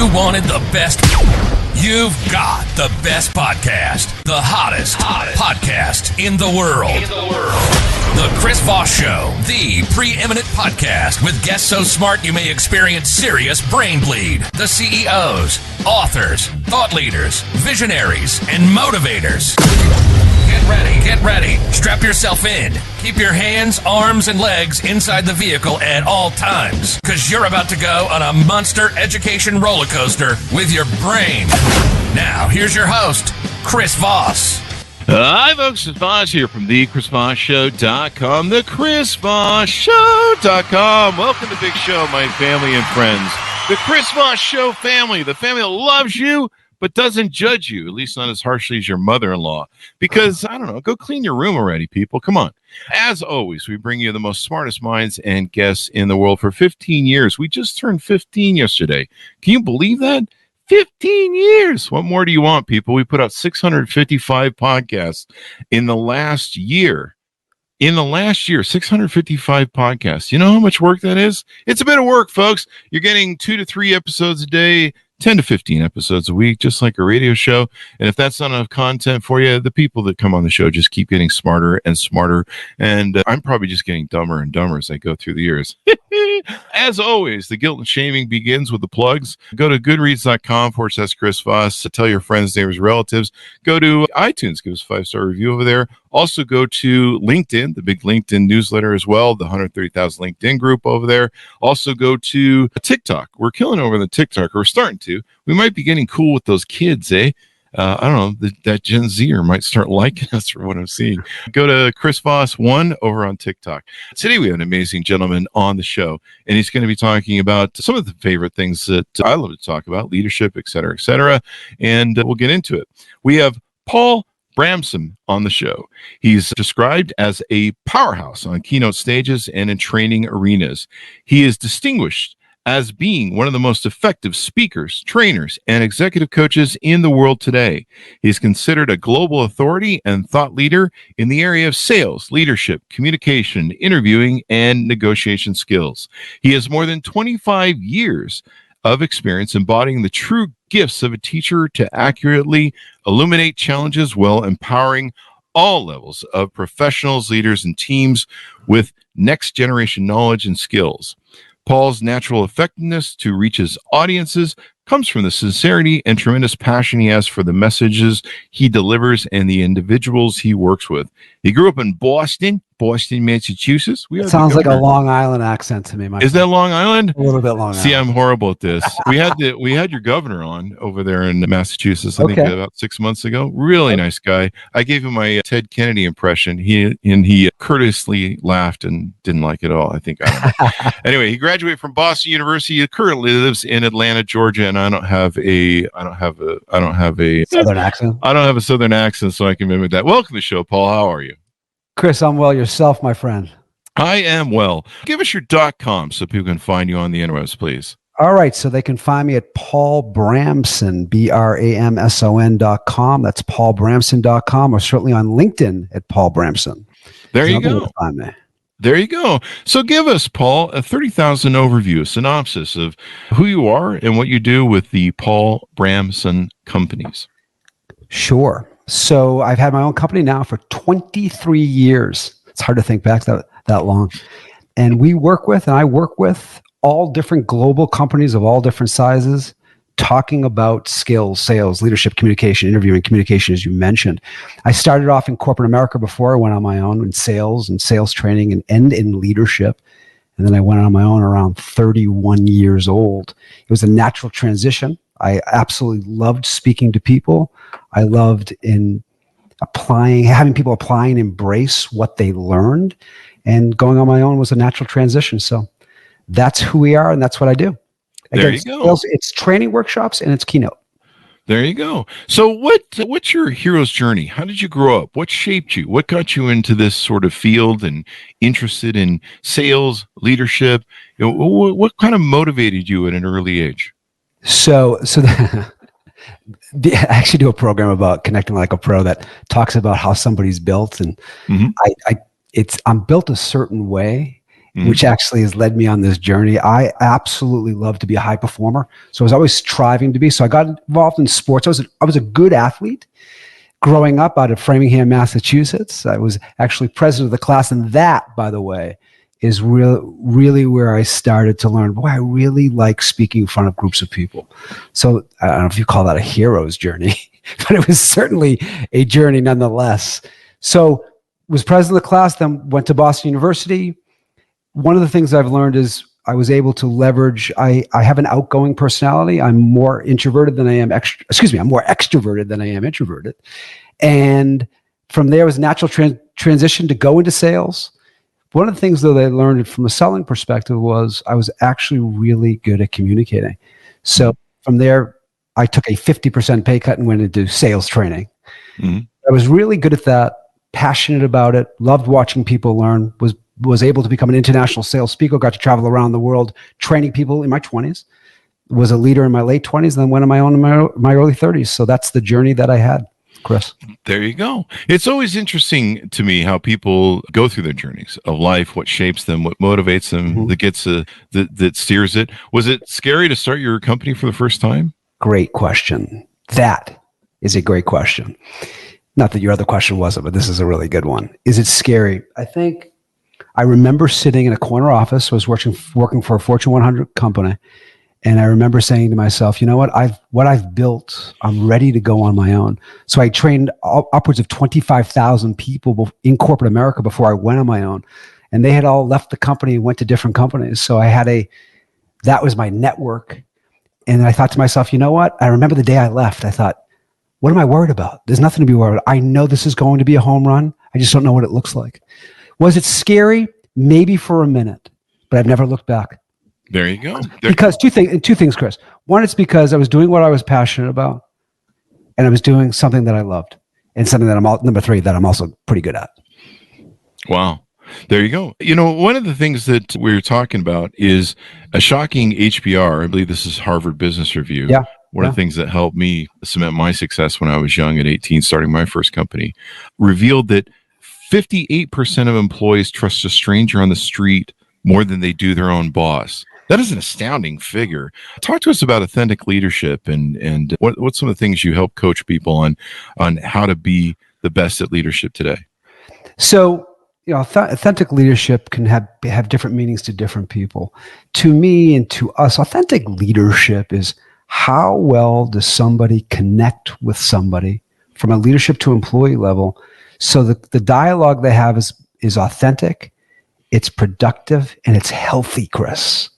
You wanted the best. You've got the best podcast. The hottest podcast in the world. The Chris Voss Show, the preeminent podcast with guests so smart you may experience serious brain bleed. The CEOs, authors, thought leaders, visionaries, and motivators. Get ready. Strap yourself in. Keep your hands, arms, and legs inside the vehicle at all times, because you're about to go on a monster education roller coaster with your brain. Now, here's your host, Chris Voss. Hi, folks. It's Voss here from thechrisvossshow.com, thechrisvossshow.com. Welcome to the big show, my family and friends. The Chris Voss Show family, the family that loves you, but doesn't judge you, at least not as harshly as your mother-in-law. Because, I don't know, go clean your room already, people. Come on. As always, we bring you the most smartest minds and guests in the world for 15 years. We just turned 15 yesterday. Can you believe that? 15 years. What more do you want, people? We put out 655 podcasts in the last year. 655 podcasts. You know how much work that is? It's a bit of work, folks. You're getting 2 to 3 episodes a day, 10 to 15 episodes a week, just like a radio show. And if that's not enough content for you, the people that come on the show just keep getting smarter and smarter. And I'm probably just getting dumber and dumber as I go through the years. As always, the guilt and shaming begins with the plugs. Go to goodreads.com/Chris Voss. Tell your friends, neighbors, relatives. Go to iTunes. Give us a 5-star review over there. Also go to LinkedIn, the big LinkedIn newsletter as well, the 130,000 LinkedIn group over there. Also go to TikTok. We're killing over the TikTok. We're starting to. We might be getting cool with those kids, eh? I don't know, that Gen Zer might start liking us for what I'm seeing. Go to Chris Voss 1 over on TikTok. Today we have an amazing gentleman on the show, and he's going to be talking about some of the favorite things that I love to talk about, leadership, et cetera, and we'll get into it. We have Paul Bramson on the show. He's described as a powerhouse on keynote stages and in training arenas. He is distinguished as being one of the most effective speakers, trainers, and executive coaches in the world today. He's considered a global authority and thought leader in the area of sales, leadership, communication, interviewing, and negotiation skills. He has more than 25 years of experience embodying the true gifts of a teacher to accurately illuminate challenges while empowering all levels of professionals, leaders, and teams with next generation knowledge and skills. Paul's natural effectiveness to reach his audiences comes from the sincerity and tremendous passion he has for the messages he delivers and the individuals he works with. He grew up in Boston, Massachusetts. It sounds like a Long Island accent to me. Is that Long Island? A little bit Long Island. See, I'm horrible at this. We had your governor on over there in Massachusetts, I think about 6 months ago. Really nice guy. I gave him my Ted Kennedy impression. He courteously laughed and didn't like it at all. I don't know. Anyway, he graduated from Boston University. He currently lives in Atlanta, Georgia, and I don't have a Southern accent. I don't have a Southern accent, so I can mimic that. Welcome to the show, Paul. How are you? Chris, I'm well. Yourself, my friend? I am well. Give us your .com so people can find you on the interwebs, please. All right. So they can find me at Paul Bramson, BRAMSON.com. That's paulbramson.com, or certainly on LinkedIn at Paul Bramson. There you go. Find me. There you go. So give us, Paul, a 30,000 overview, a synopsis of who you are and what you do with the Paul Bramson companies. Sure. So I've had my own company now for 23 years. It's hard to think back that long. And I work with all different global companies of all different sizes, talking about skills, sales, leadership, communication, interviewing, communication, as you mentioned. I started off in corporate America before I went on my own in sales and sales training and in leadership. And then I went on my own around 31 years old. It was a natural transition. I absolutely loved speaking to people. I loved having people apply and embrace what they learned. And going on my own was a natural transition. So that's who we are, and that's what I do. There you go. It's training workshops and it's keynote. There you go. So what's your hero's journey? How did you grow up? What shaped you? What got you into this sort of field and interested in sales, leadership? What kind of motivated you at an early age? So I actually do a program about connecting like a pro that talks about how somebody's built, and I'm built a certain way, which actually has led me on this journey. I absolutely love to be a high performer. So I was always striving to be. So I got involved in sports. I was a good athlete growing up out of Framingham, Massachusetts. I was actually president of the class. And that, by the way, is really where I started to learn, boy, I really like speaking in front of groups of people. So I don't know if you call that a hero's journey, but it was certainly a journey nonetheless. So was president of the class, then went to Boston University. One of the things I've learned is I was able to leverage, I have an outgoing personality. I'm more introverted than I am, I'm more extroverted than I am introverted. And from there was a natural transition to go into sales. One of the things, though, that I learned from a selling perspective was I was actually really good at communicating. So from there, I took a 50% pay cut and went into sales training. Mm-hmm. I was really good at that, passionate about it, loved watching people learn, was able to become an international sales speaker, got to travel around the world, training people in my 20s, was a leader in my late 20s, and then went on my own in my early 30s. So that's the journey that I had, Chris. There you go. It's always interesting to me how people go through their journeys of life, what shapes them, what motivates them, that steers it. Was it scary to start your company for the first time? Great question. That is a great question. Not that your other question wasn't, but this is a really good one. Is it scary? I think I remember sitting in a corner office. I was working for a Fortune 100 company. And I remember saying to myself, you know what I've built, I'm ready to go on my own. So I trained upwards of 25,000 people in corporate America before I went on my own. And they had all left the company and went to different companies. So that was my network. And I thought to myself, you know what? I remember the day I left, I thought, what am I worried about? There's nothing to be worried about. I know this is going to be a home run. I just don't know what it looks like. Was it scary? Maybe for a minute, but I've never looked back. There you go. Because two things, Chris. One, it's because I was doing what I was passionate about, and I was doing something that I loved, and something that number three, that I'm also pretty good at. Wow. There you go. You know, one of the things that we were talking about is a shocking HBR. I believe this is Harvard Business Review. Yeah. One of the things that helped me cement my success when I was young at 18, starting my first company, revealed that 58% of employees trust a stranger on the street more than they do their own boss. That is an astounding figure. Talk to us about authentic leadership and what's some of the things you help coach people on how to be the best at leadership today. So, you know, authentic leadership can have different meanings to different people. To me and to us, authentic leadership is how well does somebody connect with somebody from a leadership to employee level, so the dialogue they have is authentic, it's productive, and it's healthy, Chris.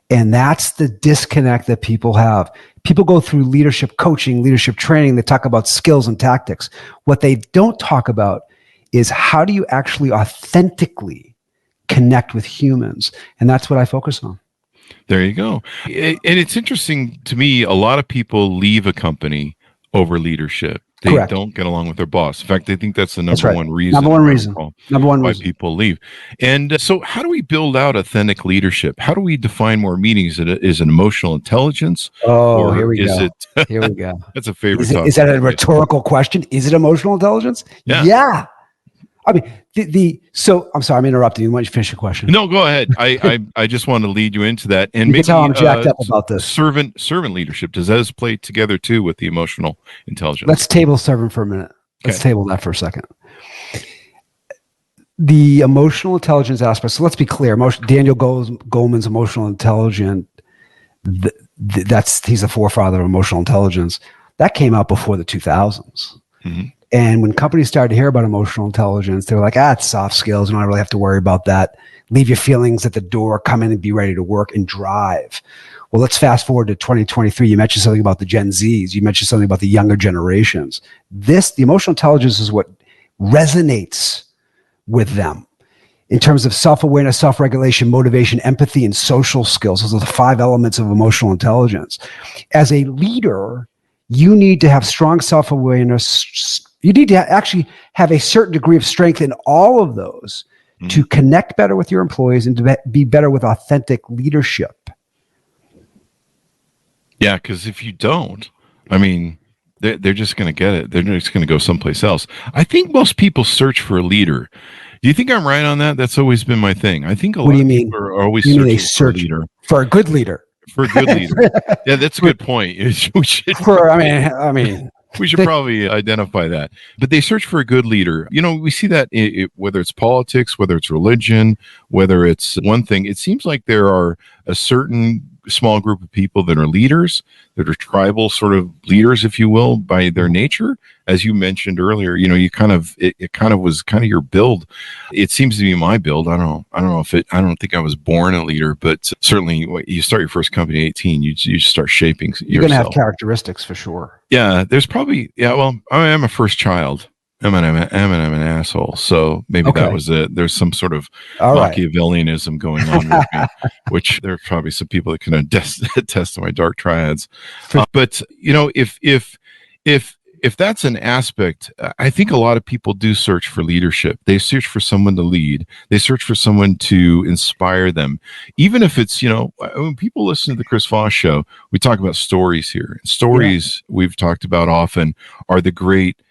And that's the disconnect that people have. People go through leadership coaching, leadership training. They talk about skills and tactics. What they don't talk about is how do you actually authentically connect with humans? And that's what I focus on. There you go. And it's interesting to me, a lot of people leave a company over leadership. They Correct. don't get along with their boss. In fact, they think that's the number one reason. Number one why reason people leave. And so how do we build out authentic leadership? How do we define more meanings? Is it emotional intelligence? Oh, here we go. Here we go. That's a favorite topic. Is that a rhetorical question? Is it emotional intelligence? Yeah. I mean, so I'm sorry, I'm interrupting you. Why don't you finish your question? No, go ahead. I just want to lead you into that. And maybe how I'm jacked up about this. Servant leadership. Does that play together too with the emotional intelligence? Let's table servant for a minute. Let's table that for a second. The emotional intelligence aspect. So let's be clear. Daniel Goleman's emotional intelligence. He's the forefather of emotional intelligence. That came out before the 2000s. Mm-hmm. And when companies started to hear about emotional intelligence, they were like, it's soft skills. You don't really have to worry about that. Leave your feelings at the door, come in and be ready to work and drive. Well, let's fast forward to 2023. You mentioned something about the Gen Zs. You mentioned something about the younger generations. The emotional intelligence is what resonates with them in terms of self-awareness, self-regulation, motivation, empathy, and social skills. Those are the 5 elements of emotional intelligence. As a leader, you need to have strong self-awareness. You need to actually have a certain degree of strength in all of those to connect better with your employees and to be better with authentic leadership. Yeah, because if you don't, I mean, they're just going to get it. They're just going to go someplace else. I think most people search for a leader Do you think I'm right on that? That's always been my thing. I think a What lot do you of mean? people are always You mean they searching for a search leader. for a good leader? For a good leader. Yeah, that's a good point. We should I mean, we should probably identify that. But they search for a good leader. We see that whether it's politics, whether it's religion, whether it's one thing, it seems like there are a certain small group of people that are leaders, that are tribal sort of leaders, if you will, by their nature. As you mentioned earlier, you kind of, it kind of was kind of your build. It seems to be my build. I don't know if I don't think I was born a leader, but certainly you start your first company at 18, you start shaping you're going to have yourself. characteristics for sure. Yeah, there's probably, well, I am a first child. I'm an asshole. So maybe that was it. There's some sort of Machiavellianism going on with me, which there's probably some people that can attest to my dark triads. But if that's an aspect, I think a lot of people do search for leadership. They search for someone to lead. They search for someone to inspire them. Even if it's, when people listen to the Chris Voss show, we talk about stories here. Stories we've talked about often are the great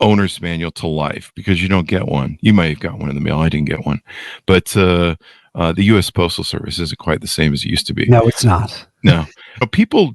owner's manual to life, because you don't get one. You might have got one in the mail. I didn't get one. But the U.S. Postal Service isn't quite the same as it used to be. No, it's not. No. People,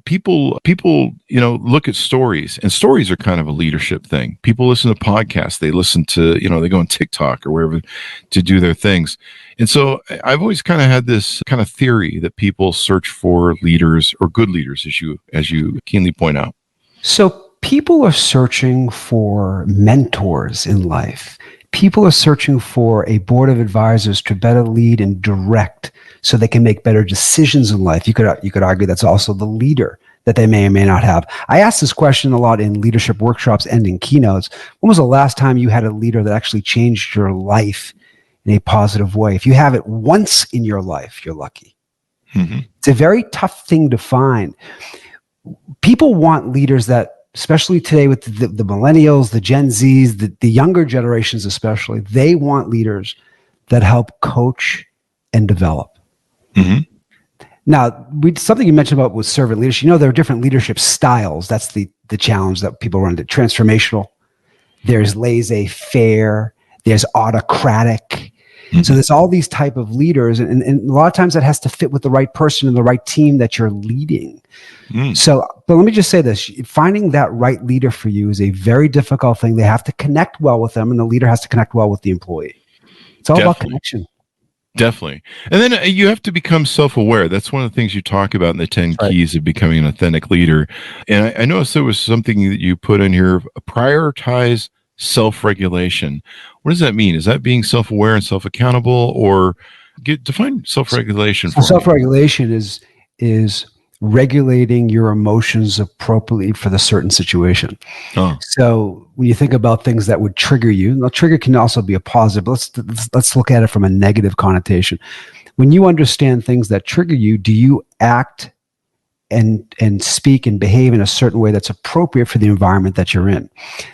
look at stories, and stories are kind of a leadership thing. People listen to podcasts. They listen to, they go on TikTok or wherever to do their things. And so I've always kind of had this kind of theory that people search for leaders, or good leaders, as you keenly point out. So people are searching for mentors in life. People are searching for a board of advisors to better lead and direct so they can make better decisions in life. You could argue that's also the leader that they may or may not have. I ask this question a lot in leadership workshops and in keynotes. When was the last time you had a leader that actually changed your life in a positive way? If you have it once in your life, you're lucky. Mm-hmm. It's a very tough thing to find. People want leaders that, especially today with the millennials, the Gen Zs, the younger generations especially, they want leaders that help coach and develop. Mm-hmm. Now, something you mentioned about was servant leadership. There are different leadership styles. That's the challenge that people run into. Transformational. There's laissez-faire. There's autocratic. Mm-hmm. So there's all these type of leaders, and a lot of times that has to fit with the right person and the right team that you're leading. So, but let me just say this, finding that right leader for you is a very difficult thing. They have to connect well with them, and the leader has to connect well with the employee. It's all about connection. Definitely. And then you have to become self-aware. That's one of the things you talk about in the 10 keys of becoming an authentic leader. And I noticed there was something that you put in here, prioritize self-regulation. What does that mean? Is that being self-aware and self-accountable, or define self-regulation for me? Self-regulation is regulating your emotions appropriately for the certain situation. So when you think about things that would trigger you, the trigger can also be a positive. Let's look at it from a negative connotation. When you understand things that trigger you, do you act and speak and behave in a certain way that's appropriate for the environment that you're in?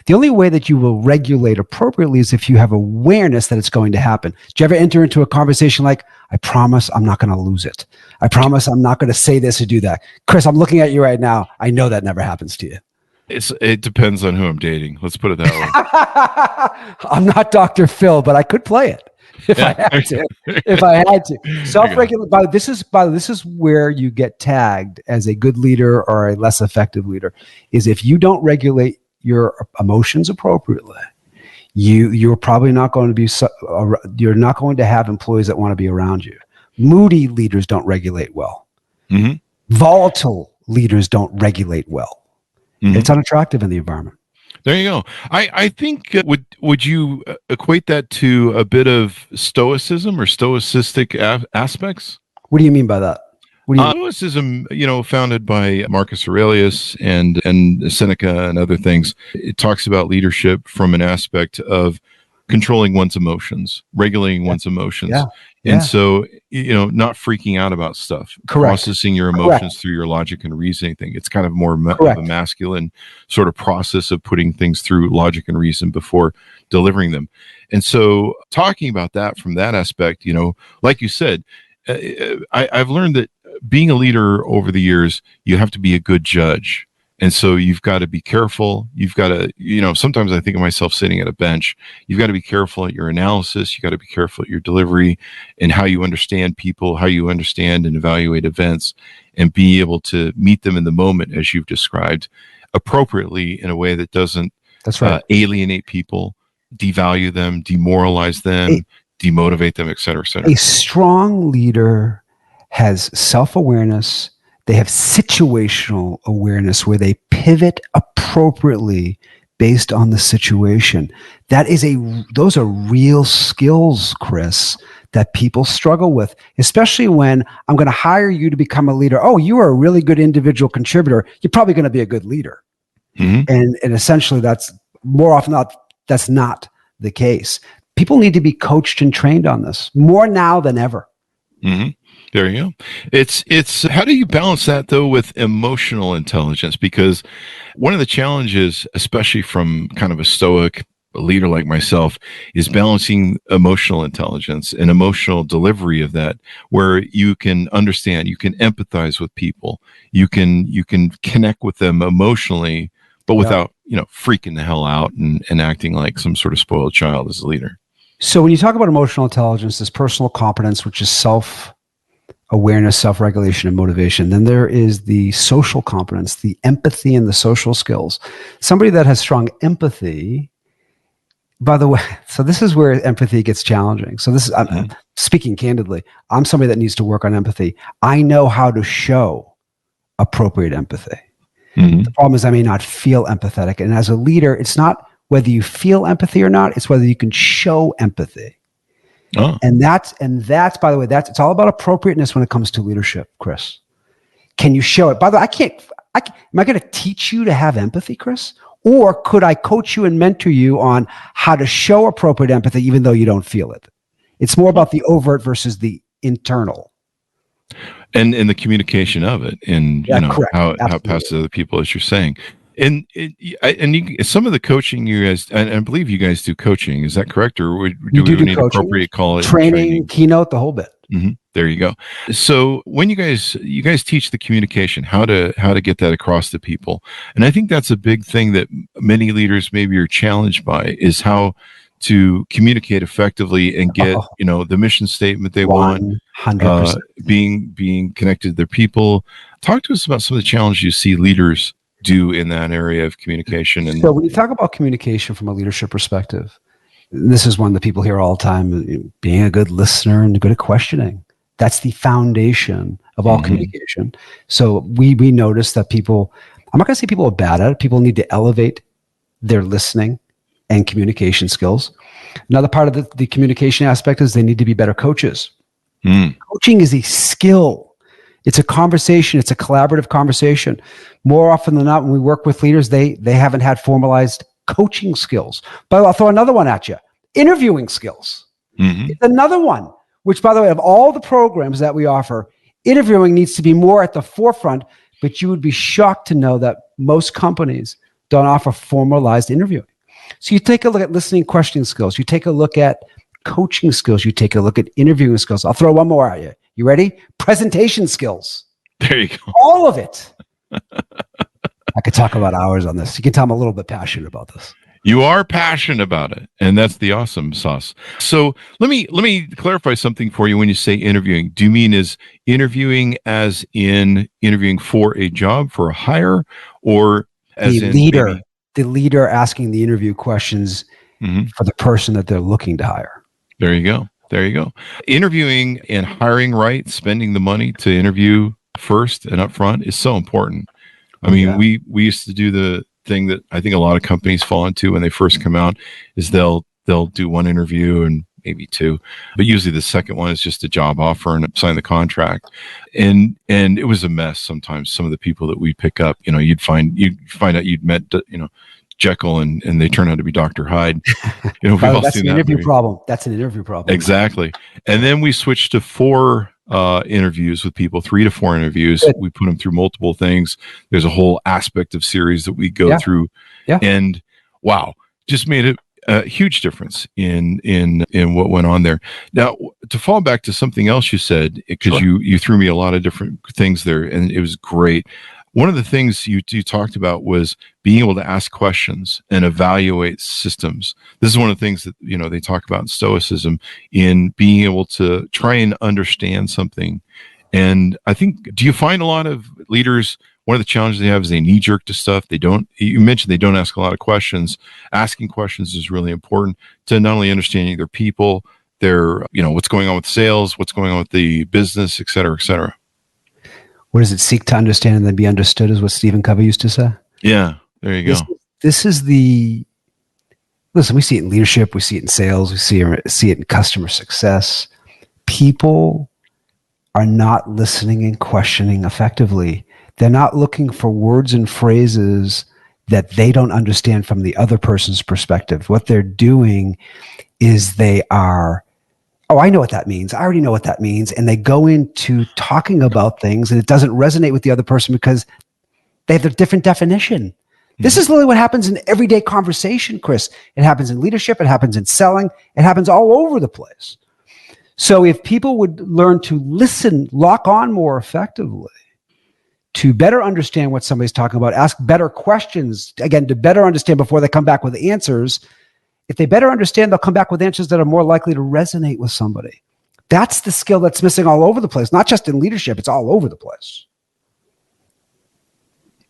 The only way that you will regulate appropriately is if you have awareness that it's going to happen. Do you ever enter into a conversation like, I promise I'm not going to lose it. I promise I'm not going to say this or do that. Chris, I'm looking at you right now. I know that never happens to you. It depends on who I'm dating. Let's put it that way. I'm not Dr. Phil, but I could play it. If I had to. Self-regulate. This is where you get tagged as a good leader or a less effective leader, is if you don't regulate your emotions appropriately, you're probably not going to be, you're not going to have employees that want to be around you. Moody leaders don't regulate well. Mm-hmm. Volatile leaders don't regulate well. Mm-hmm. It's unattractive in the environment. There you go. I think would you equate that to a bit of stoicism or stoicistic aspects? What do you mean by that? Stoicism, founded by Marcus Aurelius and Seneca and other things, it talks about leadership from an aspect of controlling one's emotions, regulating one's emotions. Yeah. And so, not freaking out about stuff, processing your emotions through your logic and reasoning thing. It's kind of more of a masculine sort of process of putting things through logic and reason before delivering them. And so talking about that from that aspect, like you said, I've learned that being a leader over the years, you have to be a good judge. And so you've got to be careful. You've got to, sometimes I think of myself sitting at a bench. You've got to be careful at your analysis. You got to be careful at your delivery and how you understand people, how you understand and evaluate events, and be able to meet them in the moment, as you've described, appropriately in a way that doesn't alienate people, devalue them, demoralize them, demotivate them, et cetera, et cetera. A strong leader has self-awareness. They have situational awareness where they pivot appropriately based on the situation. Those are real skills, Chris, that people struggle with, especially when I'm going to hire you to become a leader. Oh, you are a really good individual contributor. You're probably going to be a good leader. Mm-hmm. And essentially that's more often that's not the case. People need to be coached and trained on this more now than ever. Mm-hmm. There you go. It's how do you balance that though with emotional intelligence? Because one of the challenges, especially from kind of a stoic leader like myself, is balancing emotional intelligence and emotional delivery of that, where you can understand, you can empathize with people, you can connect with them emotionally, but without freaking the hell out and acting like some sort of spoiled child as a leader. So when you talk about emotional intelligence, there's personal competence, which is self-awareness, self-regulation, and motivation. Then there is the social competence, the empathy and the social skills. Somebody that has strong empathy, by the way, so this is where empathy gets challenging. So this is, I'm speaking candidly, I'm somebody that needs to work on empathy. I know how to show appropriate empathy. Mm-hmm. The problem is I may not feel empathetic. And as a leader, it's not whether you feel empathy or not, it's whether you can show empathy. Oh. And that's, by the way, it's all about appropriateness when it comes to leadership, Chris. Can you show it? By the way, am I going to teach you to have empathy, Chris? Or could I coach you and mentor you on how to show appropriate empathy even though you don't feel it? It's more about the overt versus the internal. And the communication of it, and how it passes to other people, as you're saying. And some of the coaching you guys, and I believe you guys do coaching, is that correct? Or do we need coaching, appropriate call it? Training, keynote, the whole bit. Mm-hmm. There you go. So when you guys teach the communication, how to get that across to people, and I think that's a big thing that many leaders maybe are challenged by, is how to communicate effectively and get the mission statement they 100%. Want, being connected to their people. Talk to us about some of the challenges you see leaders do in that area of communication. And so when you talk about communication from a leadership perspective, this is one that people hear all the time: being a good listener and good at questioning. That's the foundation of all communication. So we notice that people, I'm not going to say people are bad at it. People need to elevate their listening and communication skills. Another part of the communication aspect is they need to be better coaches. Coaching is a skill. It's a conversation. It's a collaborative conversation. More often than not, when we work with leaders, they haven't had formalized coaching skills. But I'll throw another one at you. Interviewing skills. It's another one, which, by the way, of all the programs that we offer, interviewing needs to be more at the forefront, but you would be shocked to know that most companies don't offer formalized interviewing. So you take a look at listening, questioning skills. You take a look at coaching skills. You take a look at interviewing skills. I'll throw one more at you. You ready? Presentation skills. There you go. All of it. I could talk about hours on this. You can tell I'm a little bit passionate about this. You are passionate about it, and that's the awesome sauce. So let me clarify something for you. When you say interviewing, do you mean is interviewing as in interviewing for a job, for a hire, or as the leader? The leader asking the interview questions for the person that they're looking to hire. There you go. There you go. Interviewing and hiring right, spending the money to interview first and up front is so important. I mean, we used to do the thing that I think a lot of companies fall into when they first come out, is they'll do one interview and maybe two, but usually the second one is just a job offer and sign the contract. And it was a mess sometimes. Some of the people that we pick up, you'd find out you'd met, Jekyll and they turn out to be Dr. Hyde. We've all that's seen an that interview movie. problem. That's an interview problem. Exactly. And then we switched to 4 interviews with people, 3 to 4 interviews. Good. We put them through multiple things. There's a whole aspect of series that we go through. Yeah. And wow, just made a huge difference in what went on there. Now, to fall back to something else you said, because you threw me a lot of different things there, and it was great. one of the things you talked about was being able to ask questions and evaluate systems. This is one of the things that, they talk about in Stoicism, in being able to try and understand something. And I think, do you find a lot of leaders, one of the challenges they have is they knee jerk to stuff. You mentioned they don't ask a lot of questions. Asking questions is really important to not only understanding their people, their, what's going on with sales, what's going on with the business, et cetera, et cetera. What does it seek to understand and then be understood, is what Stephen Covey used to say. Yeah, there you go. This is listen, we see it in leadership, we see it in sales, we see it in customer success. People are not listening and questioning effectively. They're not looking for words and phrases that they don't understand from the other person's perspective. What they're doing is they are, oh, I know what that means. I already know what that means. And they go into talking about things and it doesn't resonate with the other person because they have a different definition. Mm-hmm. This is literally what happens in everyday conversation, Chris. It happens in leadership. It happens in selling. It happens all over the place. So if people would learn to listen, lock on more effectively, to better understand what somebody's talking about, ask better questions, again, to better understand before they come back with answers. If they better understand, they'll come back with answers that are more likely to resonate with somebody. That's the skill that's missing all over the place, not just in leadership, it's all over the place.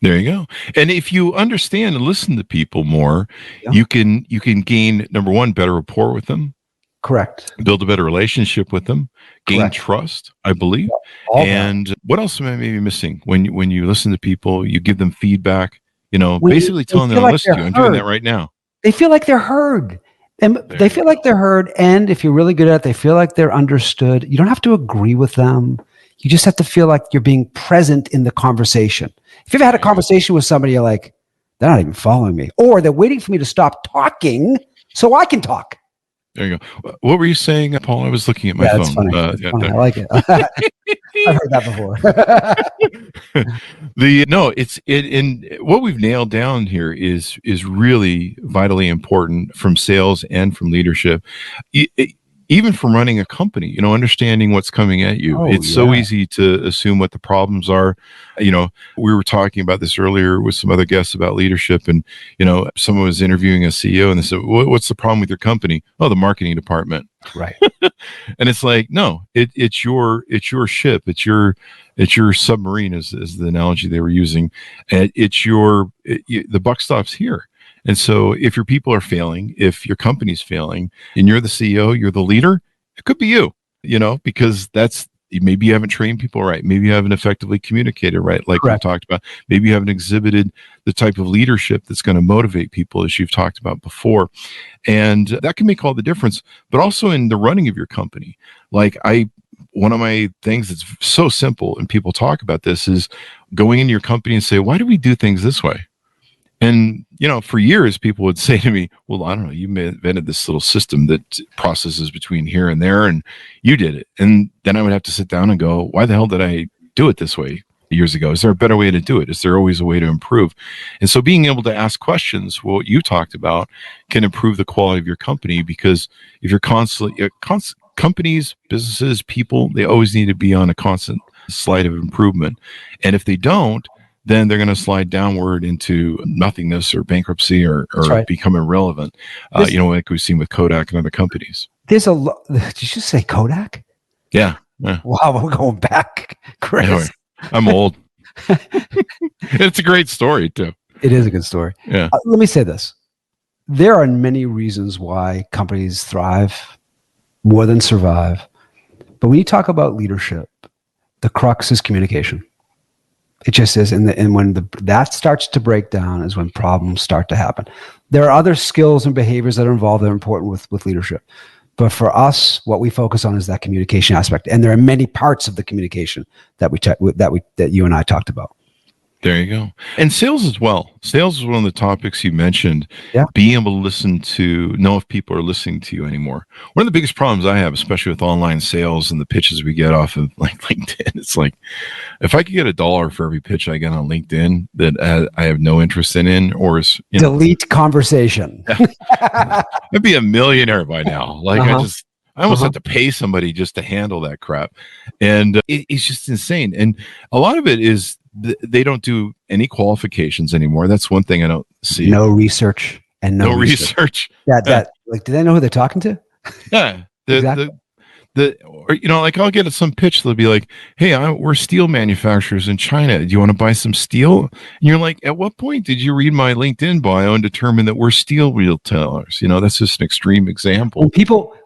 There you go. And if you understand and listen to people more, you can gain, number one, better rapport with them. Correct. Build a better relationship with them, gain trust, I believe. And what else am I maybe missing? When you listen to people, you give them feedback, basically telling them to listen to you. I'm doing that right now. They feel like they're heard. And they feel like they're heard. And if you're really good at it, they feel like they're understood. You don't have to agree with them. You just have to feel like you're being present in the conversation. If you've ever had a conversation with somebody, you're like, they're not even following me. Or they're waiting for me to stop talking so I can talk. There you go. What were you saying, Paul? I was looking at my phone. That's funny. Funny. I like it. I've heard that before. And what we've nailed down here is really vitally important from sales and from leadership. Even from running a company, understanding what's coming at you. It's so easy to assume what the problems are. We were talking about this earlier with some other guests about leadership, and, someone was interviewing a CEO and they said, what's the problem with your company? Oh, the marketing department. Right. And it's like, no, it's your ship. It's your submarine is the analogy they were using. And the buck stops here. And so if your people are failing, if your company's failing, and you're the CEO, you're the leader, it could be you, because maybe you haven't trained people right. Maybe you haven't effectively communicated right, like we talked about. Maybe you haven't exhibited the type of leadership that's going to motivate people, as you've talked about before. And that can make all the difference, but also in the running of your company. One of my things that's so simple, and people talk about this, is going into your company and say, why do we do things this way? And, for years, people would say to me, well, I don't know, you invented this little system that processes between here and there, and you did it. And then I would have to sit down and go, why the hell did I do it this way years ago? Is there a better way to do it? Is there always a way to improve? And so being able to ask questions, what you talked about, can improve the quality of your company, because if you're companies, businesses, people, they always need to be on a constant slide of improvement. And if they don't, then they're going to slide downward into nothingness or bankruptcy or become irrelevant. Like we've seen with Kodak and other companies. Did you just say Kodak? Yeah. Wow, we're going back, Chris. Anyway, I'm old. It's a great story, too. It is a good story. Yeah. Let me say this. There are many reasons why companies thrive more than survive. But when you talk about leadership, the crux is communication. It just is. And when that starts to break down is when problems start to happen. There are other skills and behaviors that are involved that are important with leadership. But for us, what we focus on is that communication aspect. And there are many parts of the communication that you and I talked about. There you go. And sales as well. Sales is one of the topics you mentioned. Yeah. Being able to know if people are listening to you anymore. One of the biggest problems I have, especially with online sales and the pitches we get off of LinkedIn, it's like, if I could get $1 for every pitch I get on LinkedIn that I have no interest in, or delete conversation. I'd be a millionaire by now. I almost have to pay somebody just to handle that crap. And it's just insane. And a lot of it is they don't do any qualifications anymore. That's one thing I don't see. No research and no research. That like, do they know who they're talking to? Yeah. Exactly. Or, like I'll get some pitch. They'll be like, "Hey, we're steel manufacturers in China. Do you want to buy some steel?" And you're like, "At what point did you read my LinkedIn bio and determine that we're steel retailers?" That's just an extreme example.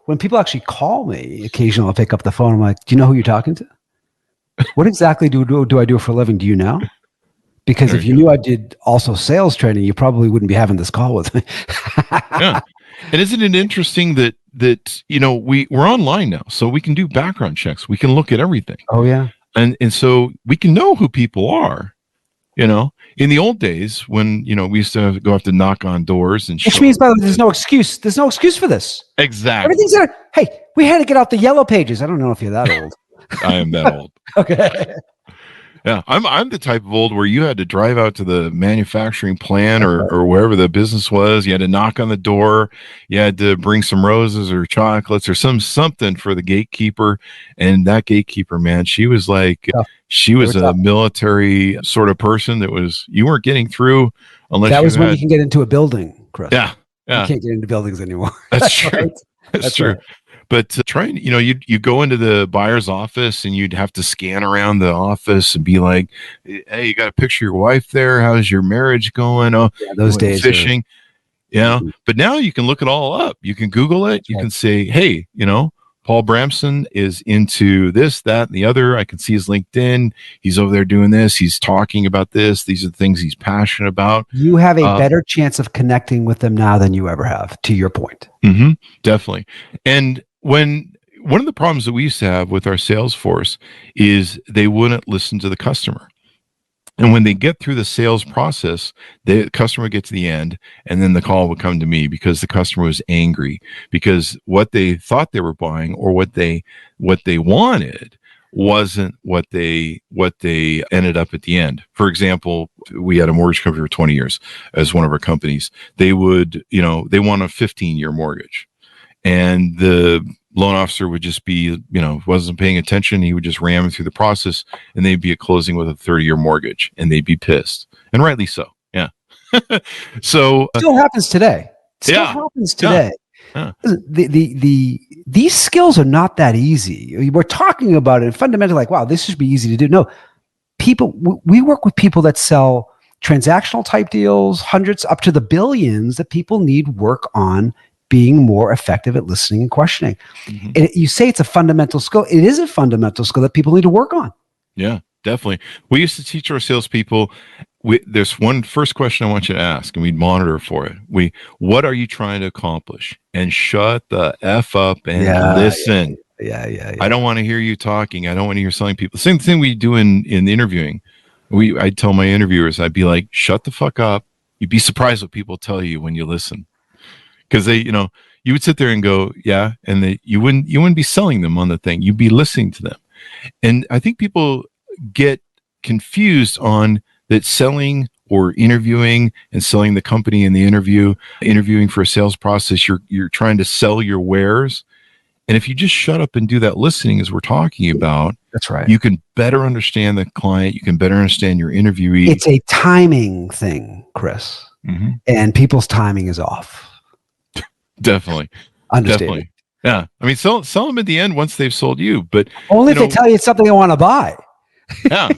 When people actually call me, occasionally I'll pick up the phone. I'm like, "Do you know who you're talking to? What exactly do I do for a living? Do you know?" Because if you knew I did also sales training, you probably wouldn't be having this call with me. Yeah. And isn't it interesting that we're online now, so we can do background checks. We can look at everything. Oh yeah. And so we can know who people are. In the old days when, we used to have to knock on doors and which means, by the way, there's no excuse. There's no excuse for this. Exactly. Everything's there. Hey, we had to get out the yellow pages. I don't know if you're that old. I am that old. Okay. Yeah, I'm the type of old where you had to drive out to the manufacturing plant or wherever the business was. You had to knock on the door. You had to bring some roses or chocolates or something for the gatekeeper. And that gatekeeper, man, she was like, she was a military sort of person you weren't getting through unless that was when you can get into a building, Chris. Yeah. You can't get into buildings anymore. That's true. Right? That's true. Right. But trying, you go into the buyer's office and you'd have to scan around the office and be like, "Hey, you got a picture of your wife there? How's your marriage going? Oh, yeah, those days fishing." But now you can look it all up. You can Google it. You can say, "Hey, Paul Bramson is into this, that, and the other. I can see his LinkedIn. He's over there doing this. He's talking about this. These are the things he's passionate about." You have a better chance of connecting with them now than you ever have, to your point. Mm-hmm, definitely. And one of the problems that we used to have with our sales force is they wouldn't listen to the customer. And when they get through the sales process, the customer would get to the end, and then the call would come to me because the customer was angry because what they thought they were buying or what they wanted wasn't what they ended up at the end. For example, we had a mortgage company for 20 years as one of our companies. They would, they want a 15-year mortgage. And the loan officer would just be, wasn't paying attention. He would just ram through the process, and they'd be at closing with a 30-year mortgage, and they'd be pissed, and rightly so. Yeah. So still happens today. Happens today. Yeah. These skills are not that easy. We're talking about it fundamentally, like, wow, this should be easy to do. No, we work with people that sell transactional type deals, hundreds up to the billions, that people need work on being more effective at listening and questioning. Mm-hmm. And you say it's a fundamental skill. It is a fundamental skill that people need to work on. Yeah, definitely. We used to teach our salespeople, there's one first question I want you to ask, and we'd monitor for it. What are you trying to accomplish? And shut the F up and listen. Yeah. I don't want to hear you talking. I don't want to hear selling people. Same thing we do in interviewing. I'd tell my interviewers, I'd be like, shut the fuck up. You'd be surprised what people tell you when you listen. Because they, you would sit there and go, yeah, and you wouldn't be selling them on the thing. You'd be listening to them. And I think people get confused on that selling or interviewing and selling the company in the interviewing for a sales process. You're trying to sell your wares. And if you just shut up and do that listening, as we're talking about, that's right. You can better understand the client. You can better understand your interviewee. It's a timing thing, Chris, and people's timing is off. Definitely. Understated. Definitely. Yeah. I mean, sell them at the end once they've sold you, but only if they tell you it's something they want to buy. Yeah.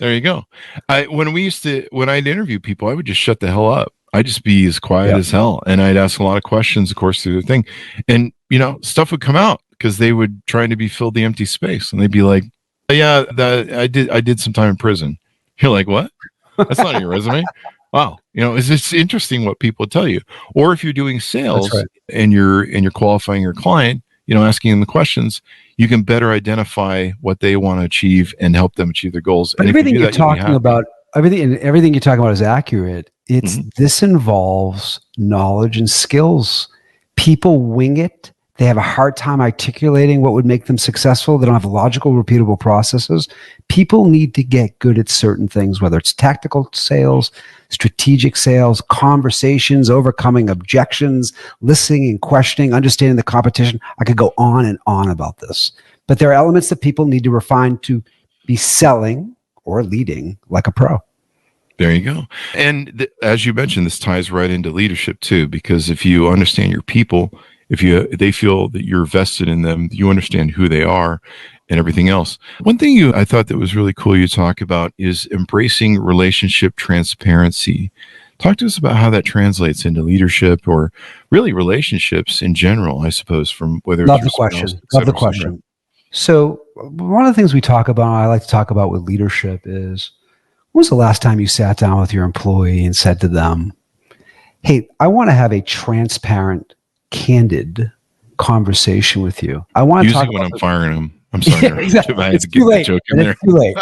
There you go. When I'd interview people, I would just shut the hell up. I'd just be as quiet as hell. And I'd ask a lot of questions, of course, through the thing. And, stuff would come out because they would try to be filled the empty space. And they'd be like, yeah, I did some time in prison. You're like, what? That's not on your resume. Wow. It's interesting what people tell you. Or if you're doing sales and you're qualifying your client, asking them the questions, you can better identify what they want to achieve and help them achieve their goals. But everything you're talking about is accurate. This involves knowledge and skills. People wing it. They have a hard time articulating what would make them successful. They don't have logical, repeatable processes. People need to get good at certain things, whether it's tactical sales, strategic sales, conversations, overcoming objections, listening and questioning, understanding the competition. I could go on and on about this. But there are elements that people need to refine to be selling or leading like a pro. There you go. And as you mentioned, this ties right into leadership too, because if you understand your people, if they feel that you're vested in them, you understand who they are and everything else. One thing I thought that was really cool you talk about is embracing relationship transparency. Talk to us about how that translates into leadership or really relationships in general, I suppose, from whether it's Love the question. Love the question. So one of the things I like to talk about with leadership is, when was the last time you sat down with your employee and said to them, hey, I want to have a transparent, candid conversation with you. I want to talk when I'm firing them. I'm sorry. Yeah, exactly. I had to get that joke in there. It's too late.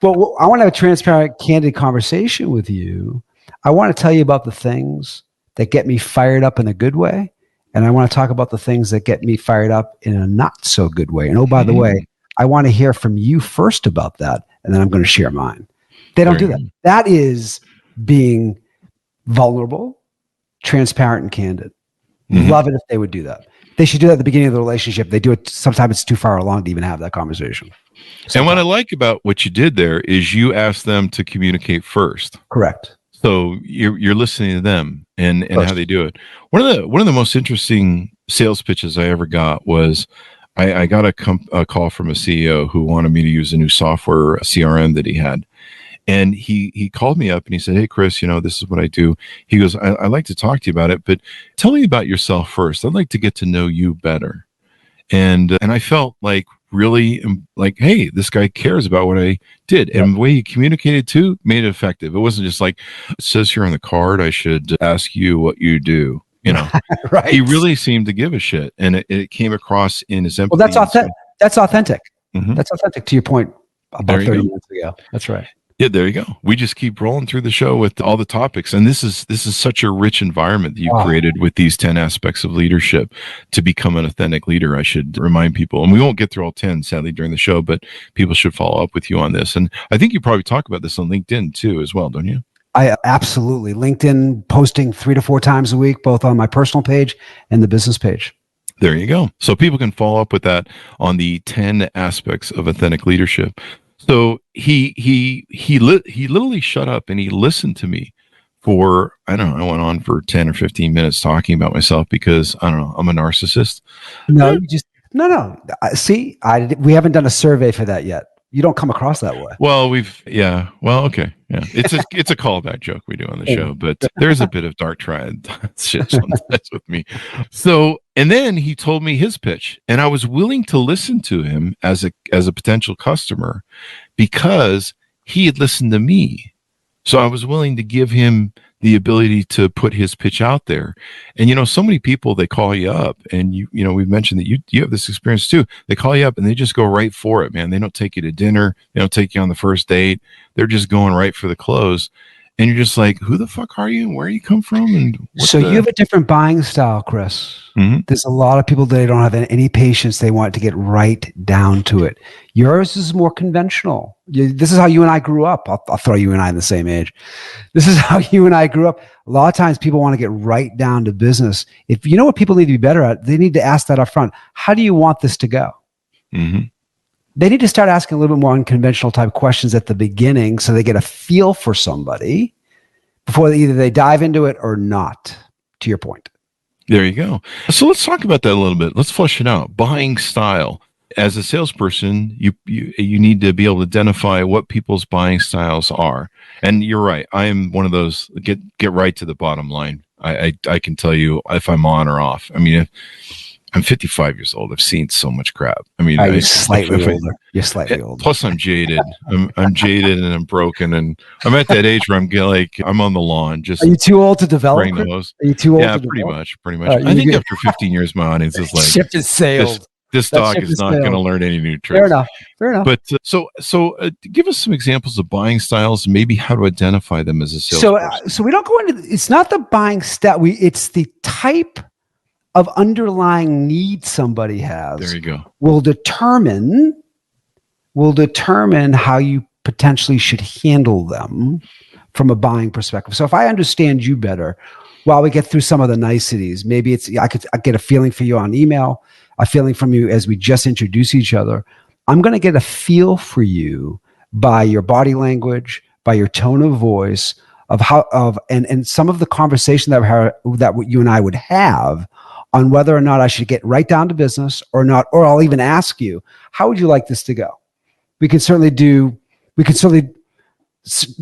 But I want to have a transparent, candid conversation with you. I want to tell you about the things that get me fired up in a good way. And I want to talk about the things that get me fired up in a not so good way. And oh, by the way, I want to hear from you first about that. And then I'm going to share mine. They don't do that. That is being vulnerable, transparent, and candid. Love it if they would do that. They should do that at the beginning of the relationship. They do it. Sometimes it's too far along to even have that conversation. And what I like about what you did there is you asked them to communicate first. Correct. So you're listening to them and how they do it. One of the most interesting sales pitches I ever got was I got a call from a CEO who wanted me to use a new software CRM that he had. And he called me up and he said, hey, Chris, this is what I do. He goes, I'd like to talk to you about it, but tell me about yourself first. I'd like to get to know you better. And I felt like really like, hey, this guy cares about what I did. And the way he communicated too made it effective. It wasn't just like, it says here on the card, I should ask you what you do. Right. He really seemed to give a shit. And it came across in his empathy. Well, that's authentic. That's authentic. That's authentic to your point about 30 minutes ago. That's right. Yeah, there you go. We just keep rolling through the show with all the topics. And this is such a rich environment that you created with these 10 aspects of leadership to become an authentic leader. I should remind people, and we won't get through all 10 sadly during the show, but people should follow up with you on this. And I think you probably talk about this on LinkedIn too, as well, don't you? I absolutely. LinkedIn posting 3 to 4 times a week, both on my personal page and the business page. There you go. So people can follow up with that on the 10 aspects of authentic leadership. So he literally shut up and he listened to me for, I don't know, I went on for 10 or 15 minutes talking about myself because, I don't know, I'm a narcissist. No, no. See, we haven't done a survey for that yet. You don't come across that way. Well, okay. Yeah. It's a callback joke we do on the show, but there's a bit of dark triad shit sometimes with me. So, and then he told me his pitch and I was willing to listen to him as a potential customer because he had listened to me. So I was willing to give him the ability to put his pitch out there. And, so many people, they call you up and we've mentioned that you have this experience too. They call you up and they just go right for it, man. They don't take you to dinner. They don't take you on the first date. They're just going right for the close. And you're just like, who the fuck are you? And where you come from? And so you have a different buying style, Chris. There's a lot of people that don't have any patience. They want to get right down to it. Yours is more conventional. This is how you and I grew up. I'll throw you and I in the same age. This is how you and I grew up. A lot of times people want to get right down to business. If you know what people need to be better at, they need to ask that up front. How do you want this to go? They need to start asking a little bit more unconventional type questions at the beginning so they get a feel for somebody before either they dive into it or not, to your point. There you go. So let's talk about that a little bit. Let's flesh it out. Buying style. As a salesperson, you need to be able to identify what people's buying styles are. And you're right. I am one of those get right to the bottom line. I can tell you if I'm on or off. I mean, I'm 55 years old. I've seen so much crap. I mean, you're slightly older. You're slightly older. Plus, I'm jaded. I'm jaded and I'm broken, and I'm at that age where I'm on the lawn. Just are you too old to develop? Are you too old? Yeah, pretty much. I think after 15 years, my audience is like, ship is sailed. This dog is not going to learn any new tricks. Fair enough. But so give us some examples of buying styles, and maybe how to identify them as a salesperson. So we don't go into. It's not the buying style. It's the type of underlying need somebody has. There you go. Will determine how you potentially should handle them from a buying perspective. So if I understand you better, while we get through some of the niceties, maybe I get a feeling for you on email, a feeling from you as we just introduce each other. I'm going to get a feel for you by your body language, by your tone of voice, and some of the conversation that you and I would have on whether or not I should get right down to business or not, or I'll even ask you, how would you like this to go? We can certainly do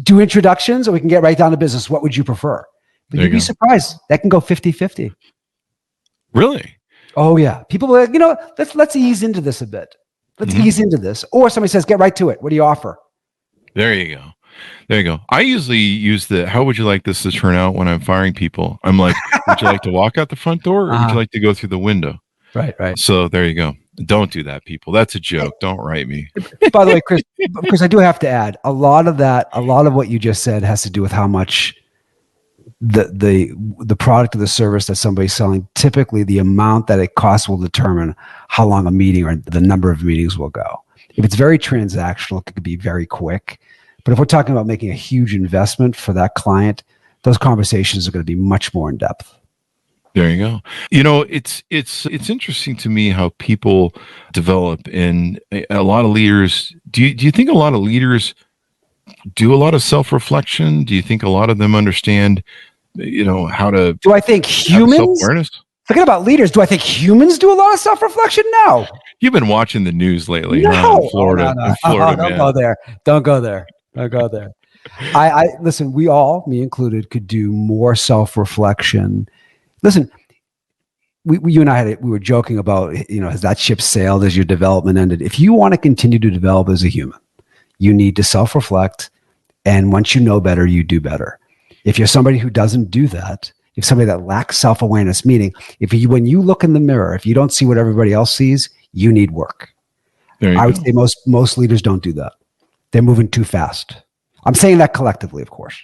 introductions, or we can get right down to business. What would you prefer? But you'd be surprised. That can go 50-50. Really? Oh yeah. People are like, let's ease into this a bit. Let's ease into this. Or somebody says, get right to it. What do you offer? There you go. I usually use how would you like this to turn out when I'm firing people? I'm like, would you like to walk out the front door, or would you like to go through the window? Right. So there you go. Don't do that, people. That's a joke. Don't write me. By the way, Chris, I do have to add, a lot of what you just said has to do with how much the product or the service that somebody's selling, typically the amount that it costs will determine how long a meeting or the number of meetings will go. If it's very transactional, it could be very quick. But if we're talking about making a huge investment for that client, those conversations are going to be much more in depth. There you go. It's interesting to me how people develop, and a lot of leaders. Do you think a lot of leaders do a lot of self-reflection? Do you think a lot of them understand, how to? Do I think humans? Self-awareness? Forget about leaders. Do I think humans do a lot of self-reflection? No. You've been watching the news lately, no. Huh? In Florida. No. In Florida, Don't go there. Don't go there. I listen. We all, me included, could do more self-reflection. Listen, you and I we were joking about, has that ship sailed? Has your development ended? If you want to continue to develop as a human, you need to self-reflect. And once you know better, you do better. If you're somebody who doesn't do that, if somebody that lacks self-awareness, meaning when you look in the mirror, if you don't see what everybody else sees, you need work. I would say most leaders don't do that. They're moving too fast. I'm saying that collectively, of course.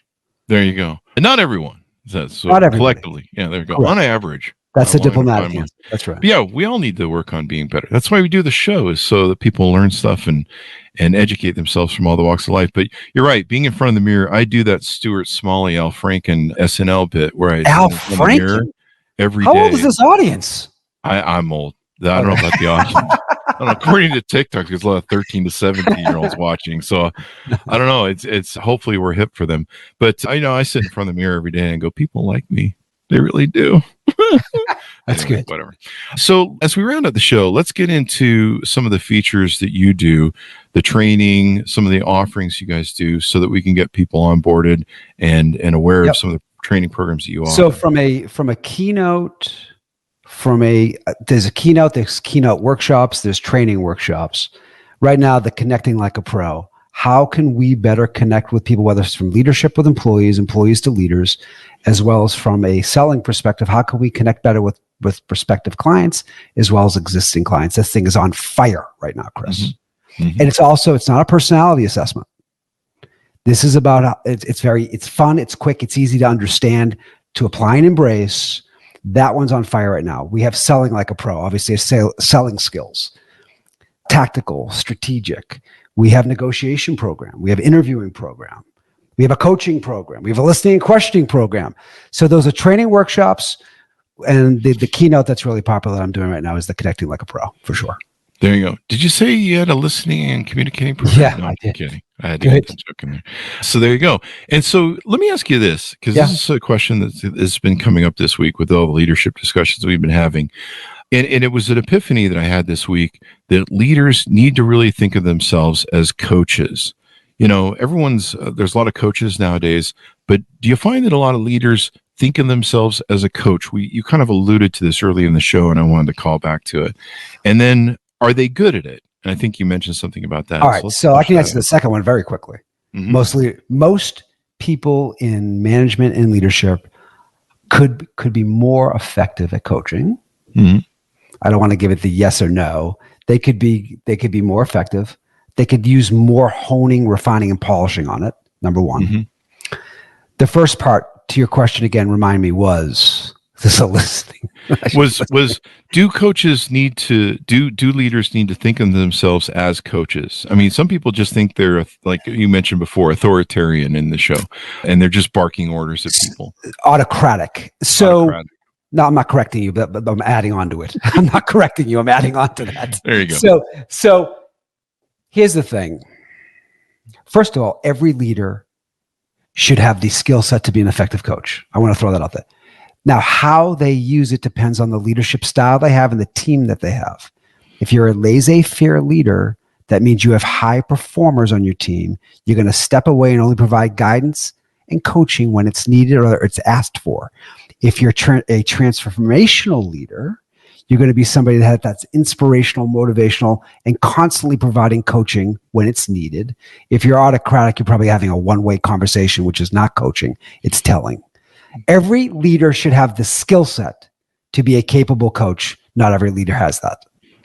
There you go. And not everyone. So not everybody. Collectively. Yeah, there you go. Correct. On average. That's the diplomatic answer. That's right. But yeah, we all need to work on being better. That's why we do the show, is so that people learn stuff and educate themselves from all the walks of life. But you're right. Being in front of the mirror, I do that Stuart Smalley, Al Franken SNL bit where I Al Franken every day. How old is this audience? I'm old. I don't know about the audience. According to TikTok, there's a lot of 13 to 17-year-olds watching. So I don't know. It's hopefully we're hip for them. But I sit in front of the mirror every day and go, people like me. They really do. That's anyway, good. Whatever. So as we round up the show, let's get into some of the features that you do, the training, some of the offerings you guys do, so that we can get people onboarded and aware of some of the training programs that you offer. So from a keynote, there's a keynote, there's keynote workshops, there's training workshops. Right now, the Connecting Like a Pro. How can we better connect with people, whether it's from leadership with employees to leaders, as well as from a selling perspective? How can we connect better with prospective clients as well as existing clients? This thing is on fire right now, Chris. And it's not a personality assessment. This is about, it's fun, it's quick, it's easy to understand, to apply and embrace. That one's on fire right now. We have Selling Like a Pro, obviously selling skills, tactical, strategic. We have negotiation program. We have interviewing program. We have a coaching program. We have a listening and questioning program. So those are training workshops. And the keynote that's really popular that I'm doing right now is the Connecting Like a Pro, for sure. There you go. Did you say you had a listening and communicating program? Yeah, no, I did. Kidding. I had to get the joke in there. So there you go. And so let me ask you this, because this is a question that's been coming up this week with all the leadership discussions we've been having. And it was an epiphany that I had this week, that leaders need to really think of themselves as coaches. There's a lot of coaches nowadays, but do you find that a lot of leaders think of themselves as a coach? You kind of alluded to this early in the show, and I wanted to call back to it. And then, are they good at it? And I think you mentioned something about that. All right, so I can answer the second one very quickly. Most people in management and leadership could be more effective at coaching. I don't want to give it the yes or no. They could be more effective. They could use more honing, refining, and polishing on it. Number one. The first part to your question again, remind me, was this a listening? Do coaches need to do leaders need to think of themselves as coaches? I mean, some people just think they're, like you mentioned before, authoritarian in the show, and they're just barking orders at people. Autocratic. No, I'm not correcting you, but I'm adding on to it. I'm not correcting you. I'm adding on to that. There you go. So here's the thing. First of all, every leader should have the skill set to be an effective coach. I want to throw that out there. Now, how they use it depends on the leadership style they have and the team that they have. If you're a laissez-faire leader, that means you have high performers on your team. You're going to step away and only provide guidance and coaching when it's needed or it's asked for. If you're a transformational leader, you're going to be somebody that's inspirational, motivational, and constantly providing coaching when it's needed. If you're autocratic, you're probably having a one-way conversation, which is not coaching, it's telling. Every leader should have the skill set to be a capable coach. Not every leader has that.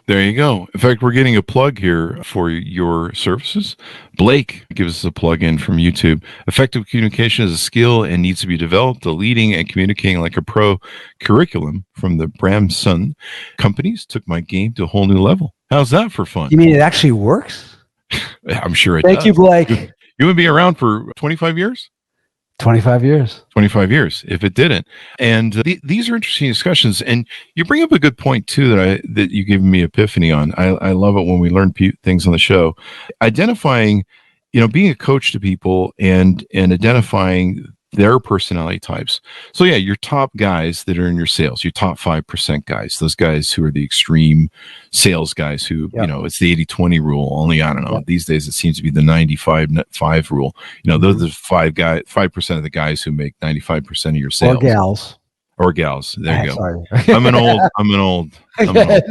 There you go. In fact, we're getting a plug here for your services. Blake gives us a plug in from YouTube. Effective communication is a skill and needs to be developed. The leading and communicating like a pro curriculum from the Bramson companies took my game to a whole new level. How's that for fun? You mean it actually works? I'm sure it does. Thank you, Blake. You would be around for 25 years? 25 years. 25 years, if it didn't. And these are interesting discussions. And you bring up a good point, too, that you gave me epiphany on. I love it when we learn things on the show. Identifying, being a coach to people and identifying their personality types. So yeah, your top guys that are in your sales, your top 5% guys, those guys who are the extreme sales guys who, it's the 80-20 rule. Only, I don't know, these days it seems to be the 95-5 rule. Those are 5% of the guys who make 95% of your sales. Or gals. There you go. Sorry. I'm an old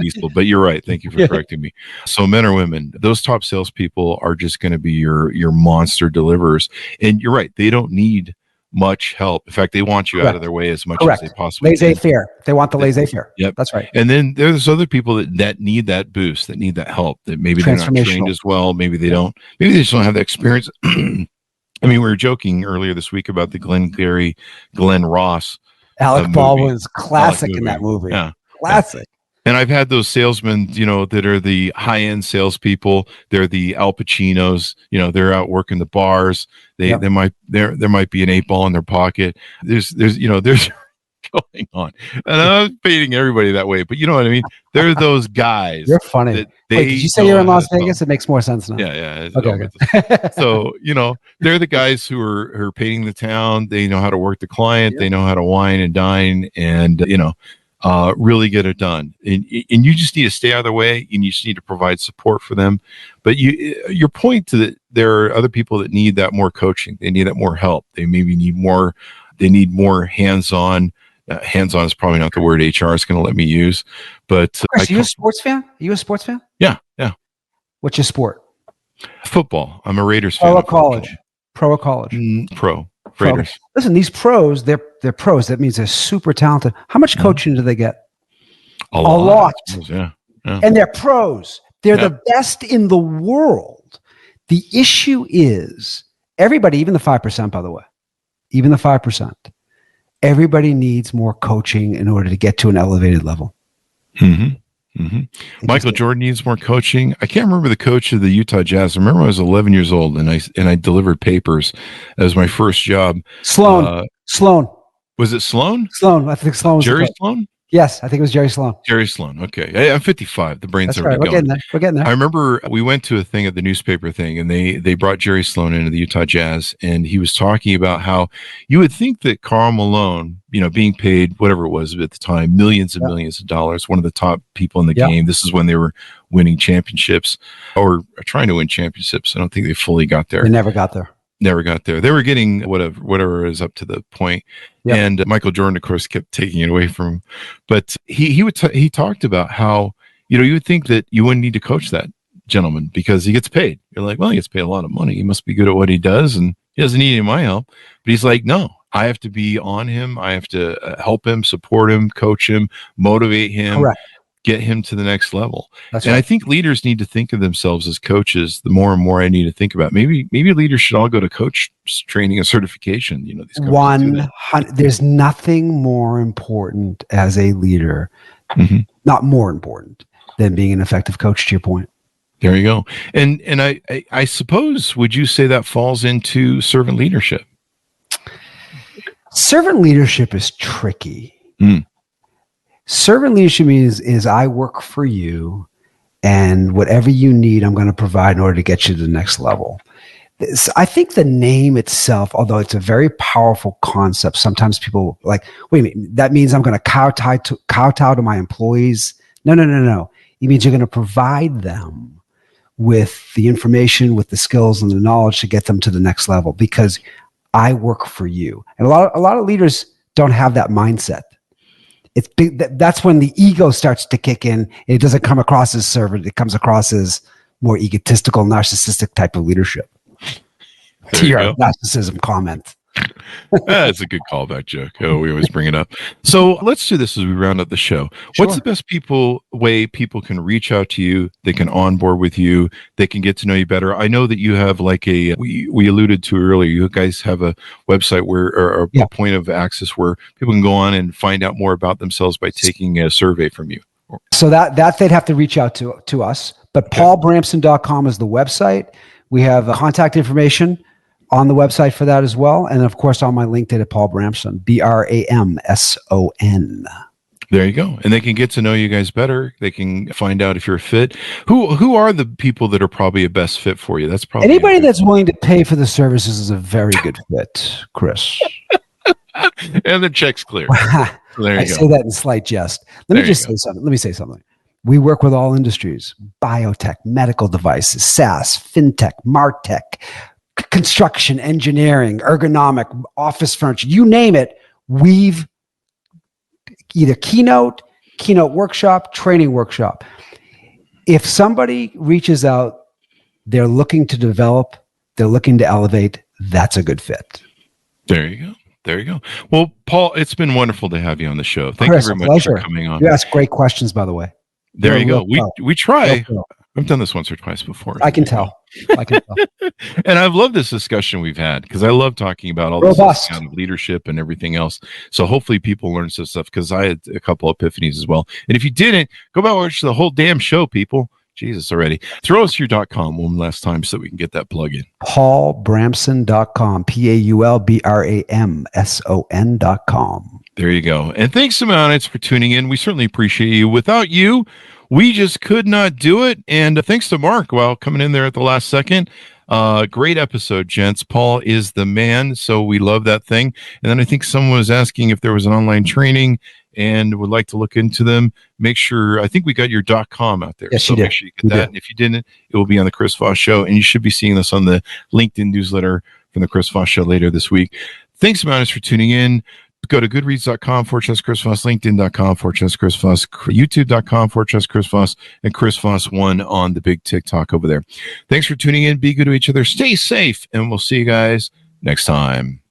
people, but you're right. Thank you for correcting me. So men or women, those top salespeople are just going to be your monster deliverers. And you're right. They don't need much help. In fact, they want you out of their way as much as they possibly can. Laissez-faire. They want the laissez-faire. Yep. That's right. And then there's other people that need that boost, that need that help, that maybe they're not trained as well. Maybe they don't. Maybe they just don't have the experience. I mean, we were joking earlier this week about the Glenn Ross. Alec Baldwin's classic in that movie. Yeah. Classic. Yeah. And I've had those salesmen, that are the high-end salespeople. They're the Al Pacinos. They're out working the bars. There might be an 8-ball in their pocket. There's going on. And I'm not painting everybody that way, but you know what I mean? They're those guys. You're funny. Wait, did you say you're in Las Vegas? It makes more sense now. Yeah. Okay. So, they're the guys who are painting the town. They know how to work the client. They know how to wine and dine and, really get it done. And you just need to stay out of their way, and you just need to provide support for them. But your point to that, there are other people that need that more coaching. They need that more help. They maybe need more. They need more hands-on. Hands-on is probably not the word HR is going to let me use. But Chris, are you a sports fan? Are you a sports fan? Yeah. What's your sport? Football. I'm a Raiders fan. Pro or college? Pro. Raiders. Listen, these pros, they're pros. That means they're super talented. How much coaching do they get? A lot. Yeah. And they're pros. They're the best in the world. The issue is everybody, even the 5%, by the way, even the 5%, everybody needs more coaching in order to get to an elevated level. Mm-hmm. Mm-hmm. Michael Jordan needs more coaching. I can't remember the coach of the Utah Jazz. I remember I was 11 years old and I delivered papers as my first job. Sloan. Was it Sloan? Sloan. I think Sloan was Jerry Sloan? Yes, I think it was Jerry Sloan. Jerry Sloan. Okay. I'm 55. The brain's already going. We're getting there. I remember we went to a thing at the newspaper thing, and they brought Jerry Sloan into the Utah Jazz, and he was talking about how you would think that Karl Malone, being paid whatever it was at the time, millions and millions of dollars, one of the top people in the game. This is when they were winning championships or trying to win championships. I don't think they fully got there. They never got there. They were getting whatever is up to the point. Yep. And Michael Jordan, of course, kept taking it away from him. But he talked about how, you would think that you wouldn't need to coach that gentleman because he gets paid. You're like, well, he gets paid a lot of money. He must be good at what he does. And he doesn't need any of my help. But he's like, no, I have to be on him. I have to help him, support him, coach him, motivate him. Correct. Get him to the next level. That's and right. I think leaders need to think of themselves as coaches. The more and more I need to think about, maybe leaders should all go to coach training and certification. These 100. There's nothing more important as a leader, not more important than being an effective coach. To your point. There you go. And I suppose, would you say that falls into servant leadership? Servant leadership is tricky. Servant leadership is I work for you, and whatever you need, I'm going to provide in order to get you to the next level. I think the name itself, although it's a very powerful concept, sometimes people like, wait a minute, that means I'm going to kowtow to my employees. No. It means you're going to provide them with the information, with the skills and the knowledge to get them to the next level, because I work for you. And a lot of leaders don't have that mindset. It's big. That's when the ego starts to kick in. It doesn't come across as servant. It comes across as more egotistical, narcissistic type of leadership. To your narcissism comment. That's a good callback joke. Oh, we always bring it up. So let's do this as we round up the show. Sure. What's the best way people can reach out to you? They can onboard with you. They can get to know you better. I know that you have like we alluded to earlier, you guys have a website or a point of access where people can go on and find out more about themselves by taking a survey from you. So that they'd have to reach out to us. But paulbramson.com is the website. We have contact information on the website for that as well. And of course, on my LinkedIn at Paul Bramson, Bramson. There you go. And they can get to know you guys better. They can find out if you're a fit. Who are the people that are probably a best fit for you? That's probably anybody that's willing to pay for the services is a very good fit, Chris. And the check's clear. There you I say that in slight jest. Let me say something. We work with all industries: biotech, medical devices, SaaS, fintech, MarTech, construction, engineering, ergonomic, office furniture, you name it. We've either keynote workshop, training workshop. If somebody reaches out, they're looking to develop, they're looking to elevate, that's a good fit. There you go. Well, Paul, it's been wonderful to have you on the show. Thank you very much for coming on. You ask great questions, by the way. There you go. We try. I've done this once or twice before. I can tell. And I've loved this discussion we've had, because I love talking about all this kind of leadership and everything else. So hopefully people learn some stuff, because I had a couple of epiphanies as well. And if you didn't, go back and watch the whole damn show, people. Jesus already. Throw us your .com one last time so we can get that plug in. paulbramson.com, paulbramson.com. There you go. And thanks so much for tuning in. We certainly appreciate you. Without you, we just could not do it. And thanks to Mark, coming in there at the last second. Great episode, gents. Paul is the man, so we love that thing. And then I think someone was asking if there was an online training and would like to look into them. Make sure, I think we got your .com out there. Yes, so make sure you get that. And if you didn't, it will be on the Chris Voss Show. And you should be seeing this on the LinkedIn newsletter from the Chris Voss Show later this week. Thanks so much for tuning in. Go to goodreads.com/Chris Voss, LinkedIn.com/Chris Voss, YouTube.com/Chris Voss, and Chris Voss1 on the big TikTok over there. Thanks for tuning in. Be good to each other. Stay safe, and we'll see you guys next time.